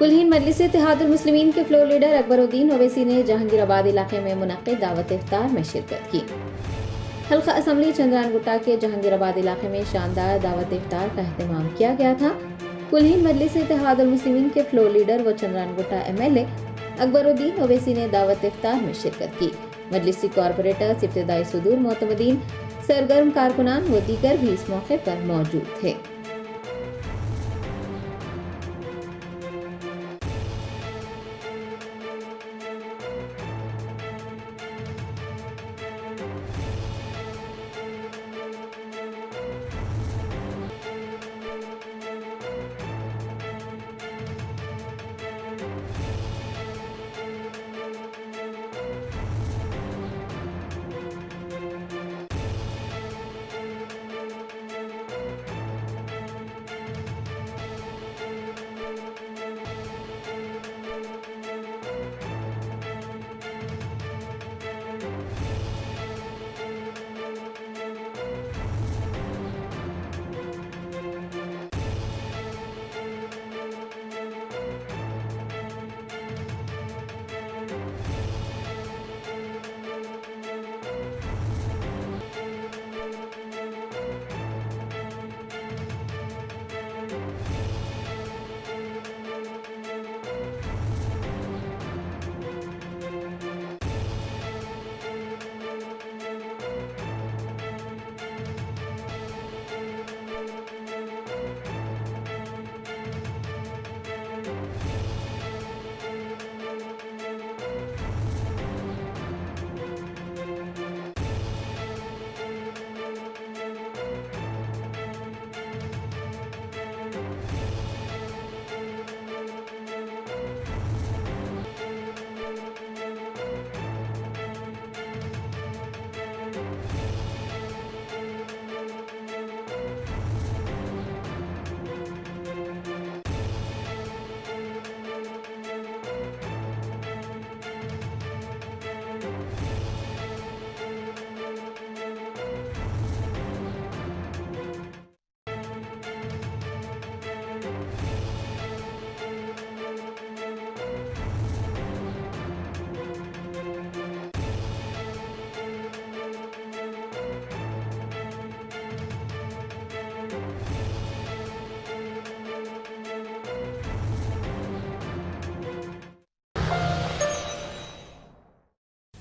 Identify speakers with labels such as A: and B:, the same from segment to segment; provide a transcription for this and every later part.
A: कुलहीन मजलिस इत्तेहादुल मुस्लिमीन के floor leader Akbaruddin Owaisi ने जहांगीराबाद इलाके में मुनक्किद दावत इफ्तार में शिरकत की। हल्का असम्बली चंद्रानगुट्टा के जहांगीराबाद इलाके में शानदार दावत इफ्तार का अहतमाम किया गया था। कुलहीन मजलिस इत्तेहादुल मुस्लिमीन के फ्लोर लीडर व चंद्रानगुट्टा MLA अकबरुद्दीन ओवैसी ने दावत इफ्तार में शिरकत की। मजलिसी कॉरपोरेटर्स, इब्तिदाई सुदूर मोतमदीन, सरगर्म कारकुनान व दीगर भी इस मौके पर मौजूद थे।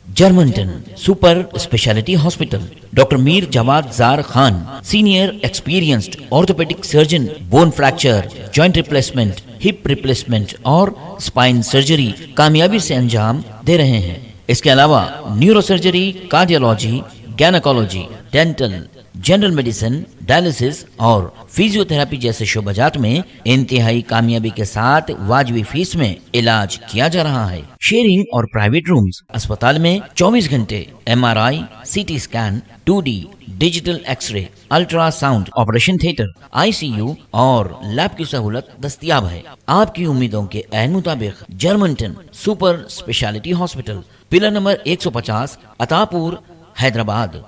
B: Germanton super speciality hospital, doctor Mir Jawad Zar Khan, senior experienced orthopaedic surgeon, bone fracture, joint replacement, hip replacement और स्पाइन सर्जरी कामयाबी से अंजाम दे रहे हैं। इसके अलावा neurosurgery, cardiology, gynaecology, dental, general medicine, dialysis और फिजियोथेरेपी जैसे शोबाजात में इंतहाई कामयाबी के साथ वाजबी फीस में इलाज किया जा रहा है। शेयरिंग और प्राइवेट रूम्स, अस्पताल में 24 घंटे MRI, CT scan, 2D digital x-ray, ultrasound, operation theatre, ICU और लैब की सहूलत दस्तयाब है। आपकी उम्मीदों के ऐन मुताबिक Germanton super speciality hospital, pillar number 150, Attapur, Hyderabad.